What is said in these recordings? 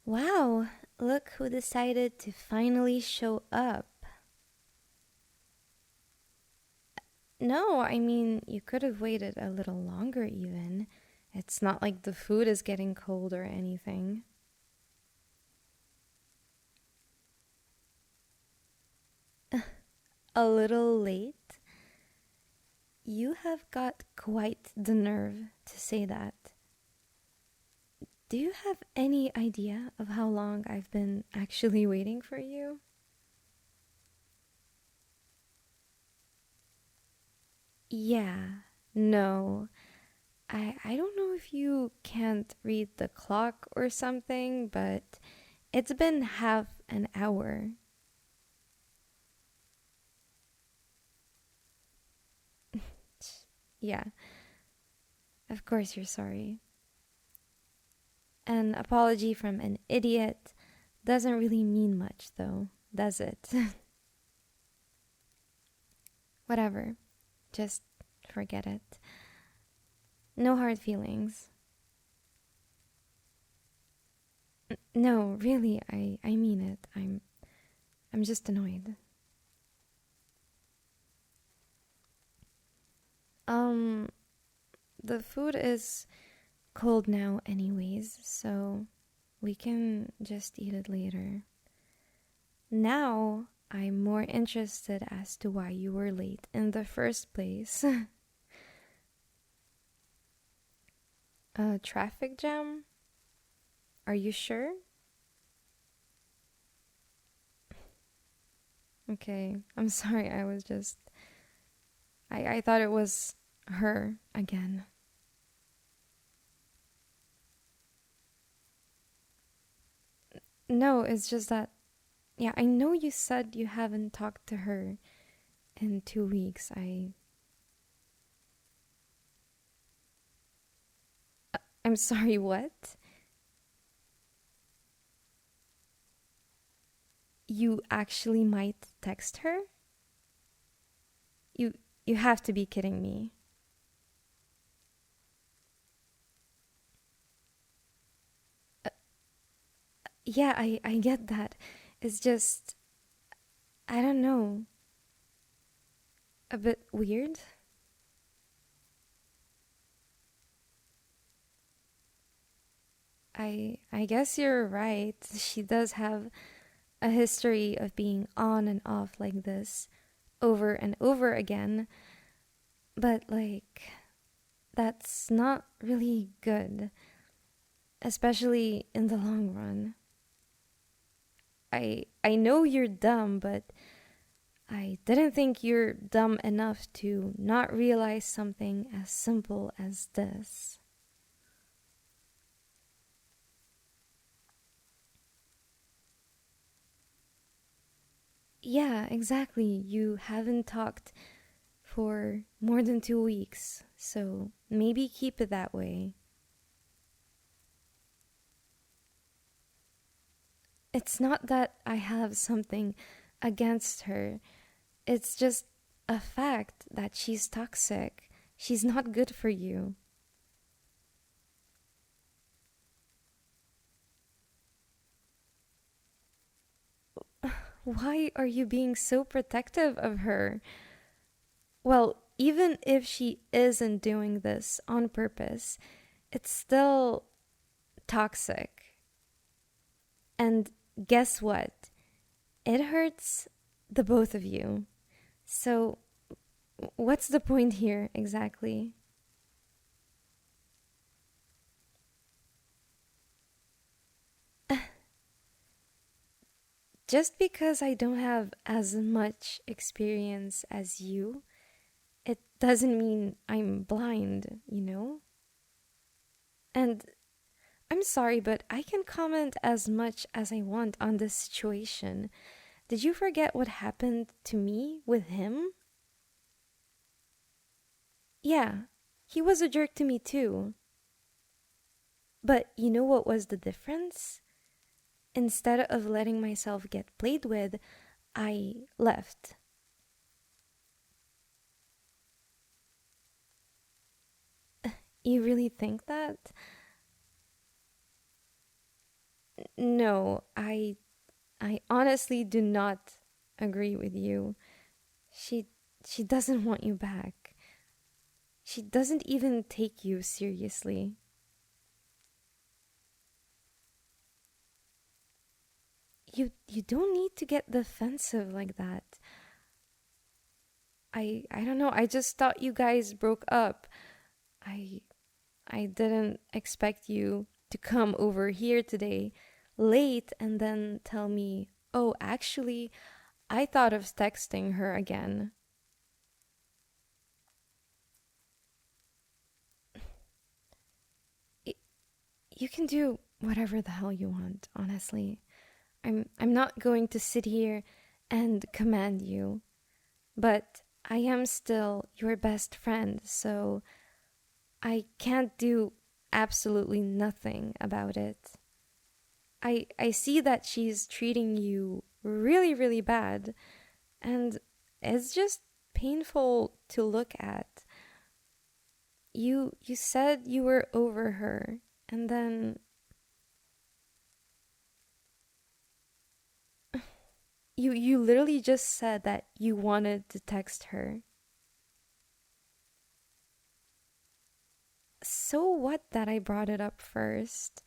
Wow, look who decided to finally show up. No, I mean, you could have waited a little longer, even. It's not like the food is getting cold or anything. A little late? You have got quite the nerve to say that. Do you have any idea of how long I've been actually waiting for you? Yeah, no. I don't know if you can't read the clock or something, but it's been half an hour. Yeah, of course you're sorry. An apology from an idiot doesn't really mean much, though, does it? Whatever. Just forget it. No hard feelings. No, really, I mean it. I'm just annoyed. Um, the food is cold now anyways, so we can just eat it later. Now, I'm more interested as to why you were late in the first place. A traffic jam? Are you sure? Okay, I'm sorry, I thought it was her again. No, it's just that, yeah, I know you said you haven't talked to her in 2 weeks. I'm sorry, what? You actually might text her? You you have to be kidding me. Yeah, I get that. It's just, I don't know, a bit weird. I guess you're right. She does have a history of being on and off like this over and over again, but like that's not really good, especially in the long run. I know you're dumb, but I didn't think you're dumb enough to not realize something as simple as this. Yeah, exactly. You haven't talked for more than 2 weeks, so maybe keep it that way. It's not that I have something against her, it's just a fact that she's toxic. She's not good for you. Why are you being so protective of her? Well, even if she isn't doing this on purpose, it's still toxic. And guess what? It hurts the both of you. So, what's the point here exactly? Just because I don't have as much experience as you, it doesn't mean I'm blind, you know? And I'm sorry, but I can comment as much as I want on this situation. Did you forget what happened to me with him? Yeah, he was a jerk to me too. But you know what was the difference? Instead of letting myself get played with, I left. You really think that? No, I honestly do not agree with you. She she doesn't want you back. She doesn't even take you seriously. You don't need to get defensive like that. I don't know. I just thought you guys broke up. I I didn't expect you to come over here today late and then tell me, "Oh, actually, I thought of texting her again." Y- You can do whatever the hell you want, honestly. I'm not going to sit here and command you, but I am still your best friend, so I can't do absolutely nothing about it. I see that she's treating you really, really bad, and it's just painful to look at. You said you were over her, and then you literally just said that you wanted to text her. So what that I brought it up first?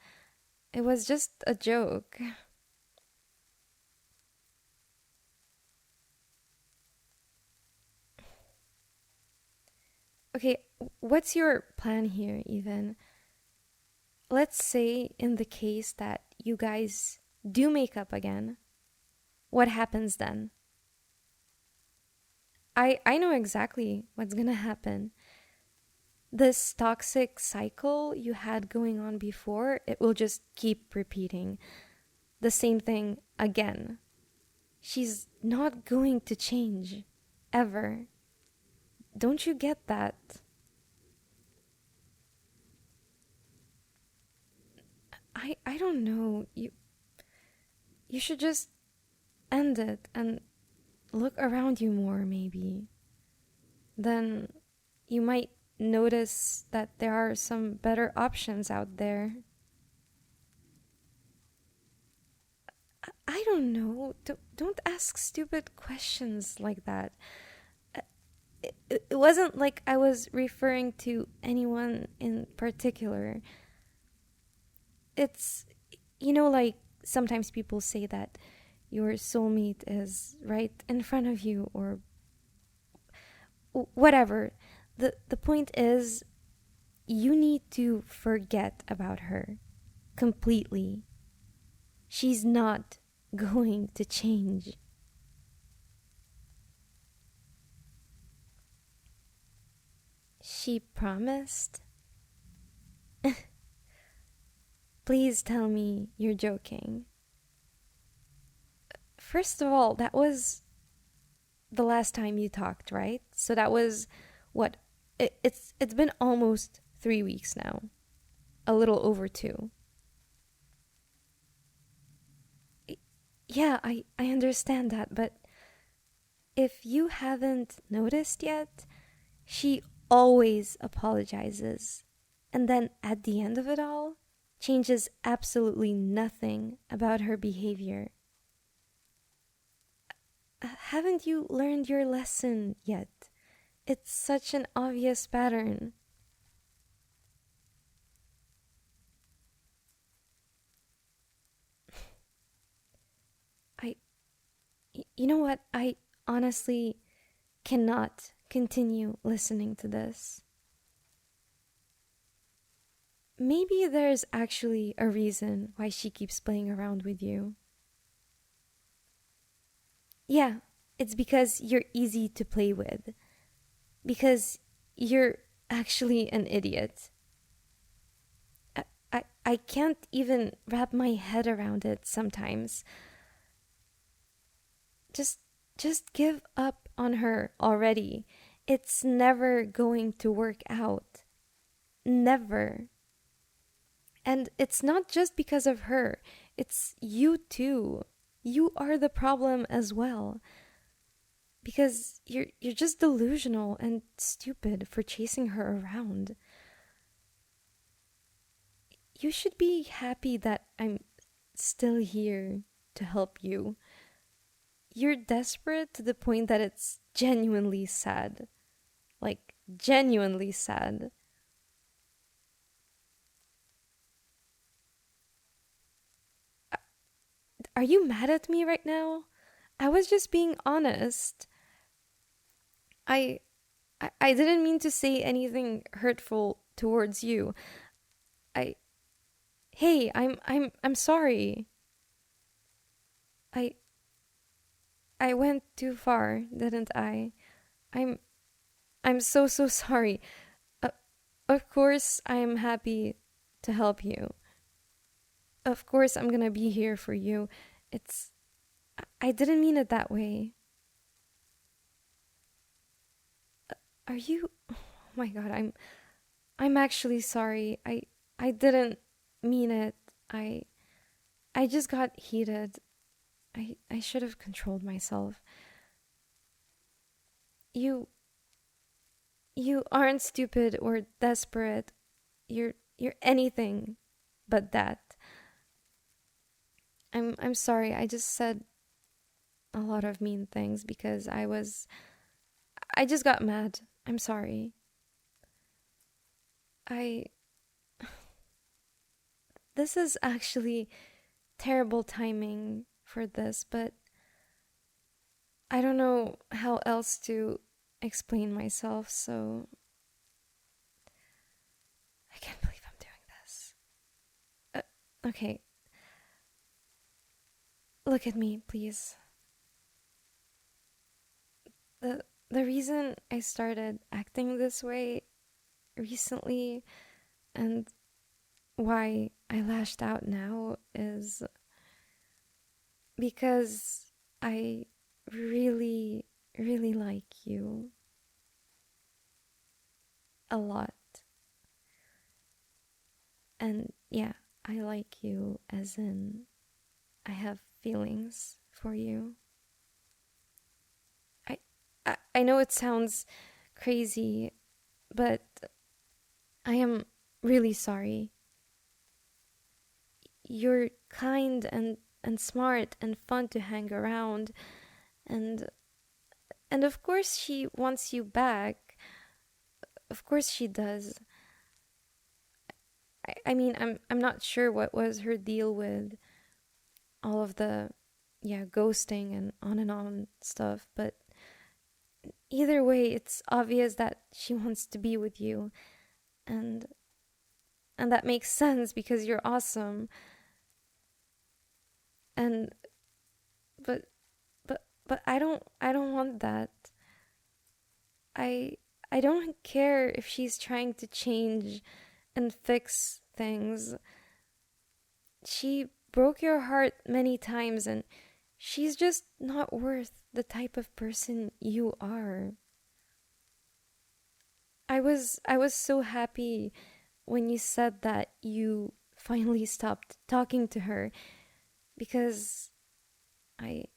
It was just a joke. Okay, what's your plan here, even? Let's say, in the case that you guys do make up again, what happens then? I know exactly what's gonna happen. This toxic cycle you had going on before, it will just keep repeating the same thing again. She's not going to change ever. Don't you get that? I don't know. You should just end it and look around you more, maybe. Then you might notice that there are some better options out there. I don't know. Don't ask stupid questions like that. Uh, it wasn't like I was referring to anyone in particular. It's, like sometimes people say that your soulmate is right in front of you or whatever. The point is, you need to forget about her completely. She's not going to change. She promised? Please tell me you're joking. First of all, that was the last time you talked, right? So that was what? It's been almost 3 weeks now. A little over two. Yeah, I understand that, but if you haven't noticed yet, she always apologizes. And then at the end of it all, changes absolutely nothing about her behavior. Haven't you learned your lesson yet? It's such an obvious pattern. I, you know what? I honestly cannot continue listening to this. Maybe there's actually a reason why she keeps playing around with you. Yeah, it's because you're easy to play with. Because you're actually an idiot. I can't even wrap my head around it sometimes. Just just give up on her already. It's never going to work out. Never. And it's not just because of her. It's you too. You are the problem as well. Because you're just delusional and stupid for chasing her around. You should be happy that I'm still here to help you. You're desperate to the point that it's genuinely sad. Like, genuinely sad. Are you mad at me right now? I was just being honest. I I didn't mean to say anything hurtful towards you. I Hey, I'm sorry. I I went too far, didn't I? I'm I'm so sorry. Uh, of course I'm happy to help you. Of course I'm going to be here for you. It's I didn't mean it that way. Are you Oh my god, I'm actually sorry. I didn't mean it. I I just got heated. I should have controlled myself. You you aren't stupid or desperate. You're anything but that. I'm sorry. I just said a lot of mean things because I just got mad. I'm sorry. I This is actually terrible timing for this, but I don't know how else to explain myself, so I can't believe I'm doing this. Okay, look at me, please. The reason I started acting this way recently and why I lashed out now is because I really, really like you a lot. And yeah, I like you as in I have feelings for you. I I know it sounds crazy, but I am really sorry. You're kind and smart and fun to hang around, and and of course she wants you back. Of course she does. I mean, I'm not sure what was her deal with all of the yeah, ghosting and on stuff, but either way, it's obvious that she wants to be with you, and and that makes sense because you're awesome. And but but I don't want that. I I don't care if she's trying to change and fix things. She broke your heart many times and she's just not worth the type of person you are. I was so happy when you said that you finally stopped talking to her because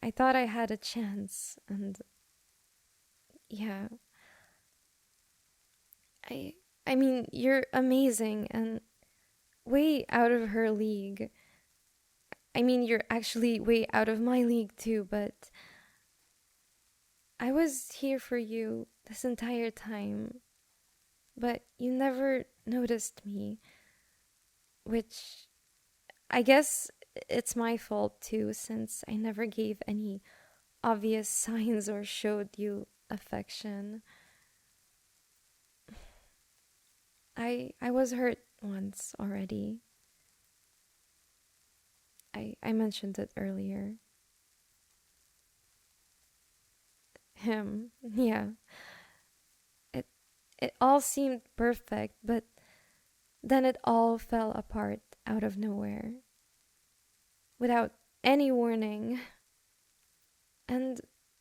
I thought I had a chance, and yeah, I I mean, you're amazing and way out of her league. I mean, you're actually way out of my league too, but I was here for you this entire time, but you never noticed me, which I guess it's my fault too, since I never gave any obvious signs or showed you affection. I was hurt once already. I mentioned it earlier. Him, yeah. It it all seemed perfect, but then it all fell apart out of nowhere without any warning, and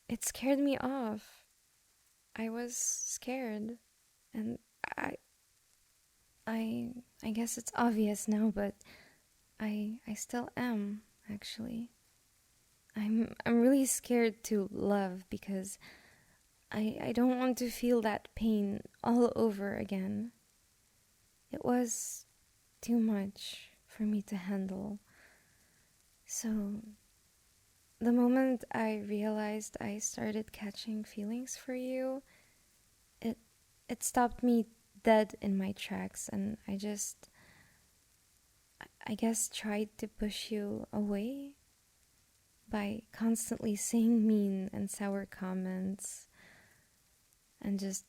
it scared me off. I was scared, and I I I guess it's obvious now, but I still am actually. I'm really scared to love because I don't want to feel that pain all over again. It was too much for me to handle. So, the moment I realized I started catching feelings for you, it it stopped me dead in my tracks, and I guess tried to push you away by constantly saying mean and sour comments and just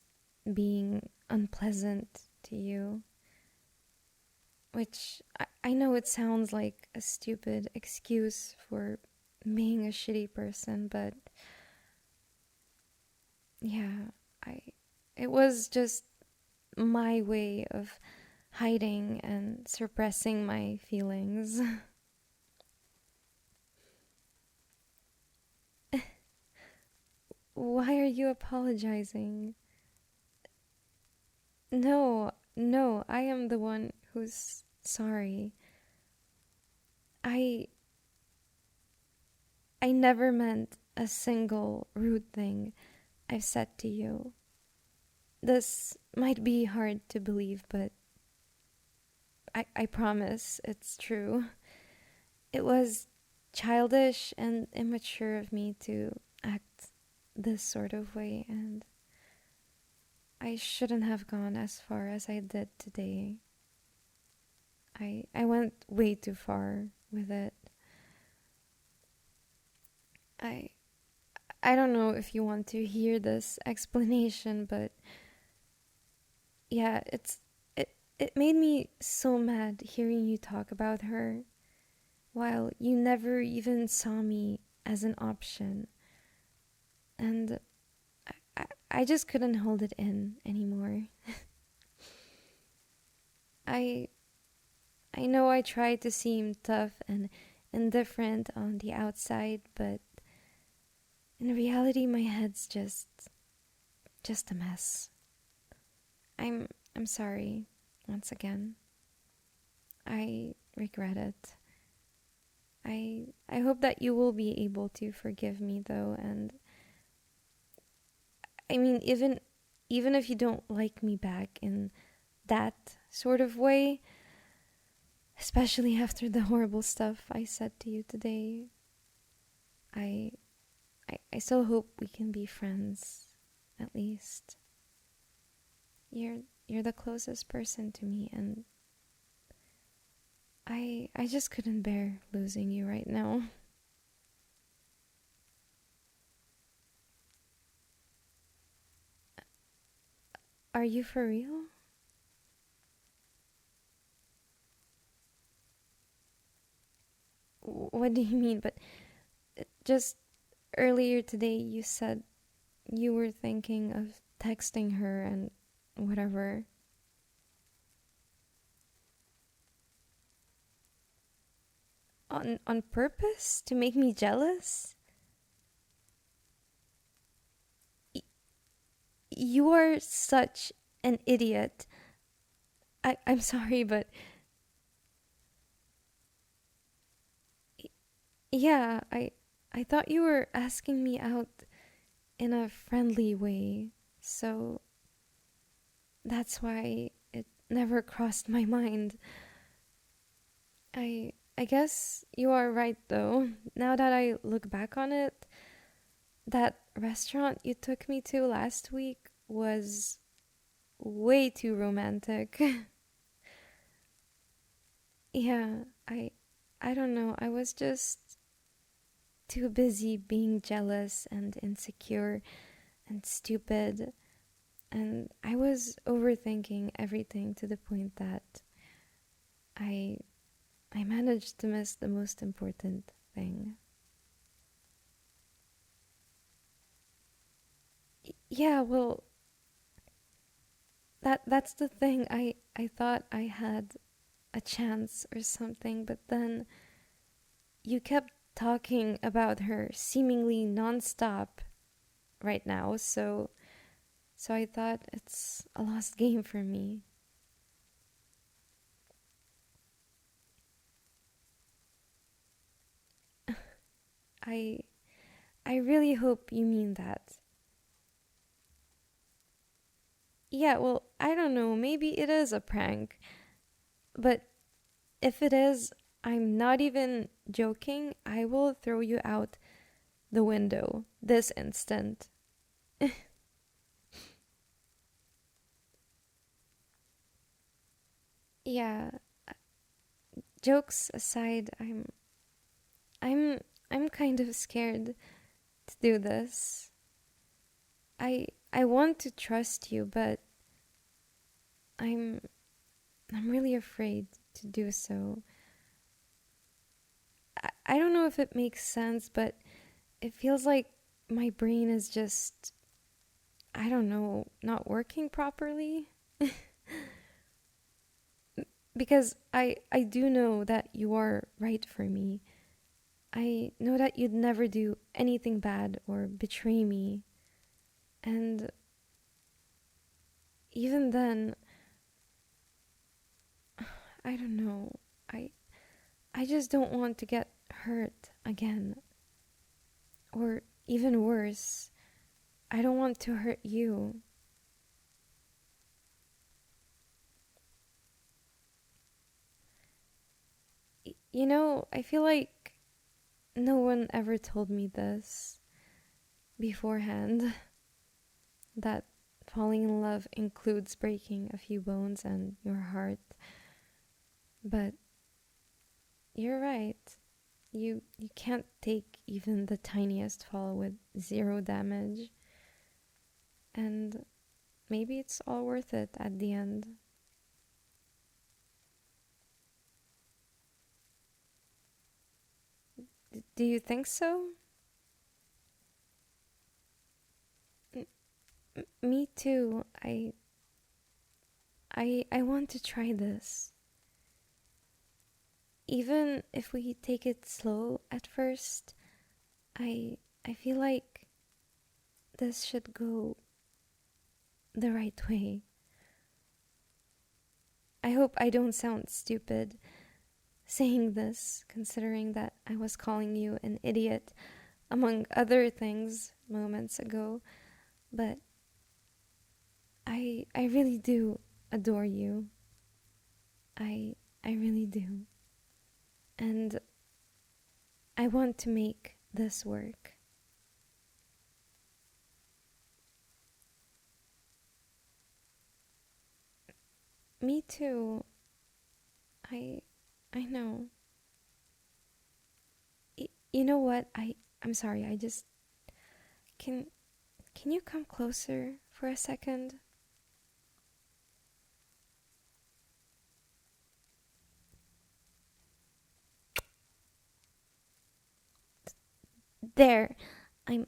being unpleasant to you. Which I know it sounds like a stupid excuse for being a shitty person, but yeah, I it was just my way of hiding and suppressing my feelings. Why are you apologizing? No, no, I am the one who's sorry. I I never meant a single rude thing I've said to you. This might be hard to believe, but I promise it's true. It was childish and immature of me to act this sort of way, and I shouldn't have gone as far as I did today. I went way too far with it. I I don't know if you want to hear this explanation, but yeah, it made me so mad hearing you talk about her while you never even saw me as an option. And I just couldn't hold it in anymore. I I know I tried to seem tough and indifferent on the outside, but in reality my head's just a mess. I'm sorry once again. I regret it. I hope that you will be able to forgive me though, and I mean even if you don't like me back in that sort of way, especially after the horrible stuff I said to you today, I I still hope we can be friends at least. You're the closest person to me, and I just couldn't bear losing you right now. Are you for real? What do you mean? But just earlier today you said you were thinking of texting her and whatever. On purpose to make me jealous? Y- you are such an idiot. I'm sorry, but yeah, I thought you were asking me out in a friendly way. So that's why it never crossed my mind. I guess you are right though. Now that I look back on it, that restaurant you took me to last week was way too romantic. Yeah, I don't know. I was just too busy being jealous and insecure and stupid, and I was overthinking everything to the point that I I managed to miss the most important thing. Yeah, well, that's the thing. I thought I had a chance or something, but then you kept talking about her seemingly nonstop right now, so I thought it's a lost game for me. I I really hope you mean that. Yeah, well, I don't know, maybe it is a prank, but if it is, I'm not even joking. I will throw you out the window this instant. Yeah, jokes aside, I'm I'm kind of scared to do this. I want to trust you, but I'm I'm really afraid to do so. I don't know if it makes sense, but it feels like my brain is just, I don't know, not working properly. Because I do know that you are right for me. I know that you'd never do anything bad or betray me. And even then, I don't know. I I just don't want to get hurt again. Or even worse, I don't want to hurt you. You know, I feel like no one ever told me this beforehand, that falling in love includes breaking a few bones and your heart. But you're right. You can't take even the tiniest fall with zero damage. And maybe it's all worth it at the end. Do you think so? Me too. I want to try this. Even if we take it slow at first, I feel like this should go the right way. I hope I don't sound stupid saying this, considering that I was calling you an idiot, among other things, moments ago. But I really do adore you. I really do. And I want to make this work. Me too. I I know. You know what? I'm sorry. I just can can you come closer for a second? There. I'm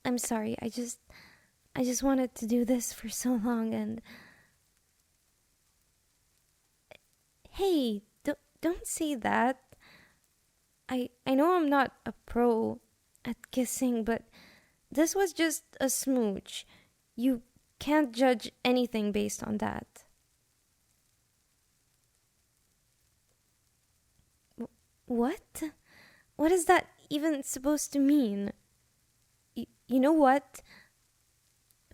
I'm sorry. I just wanted to do this for so long. And hey, don't say that. I know I'm not a pro at kissing, but this was just a smooch. You can't judge anything based on that. What? What is that even supposed to mean? You know what?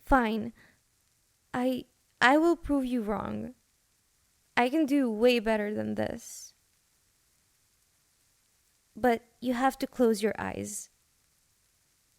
Fine. I I will prove you wrong. I can do way better than this. But you have to close your eyes.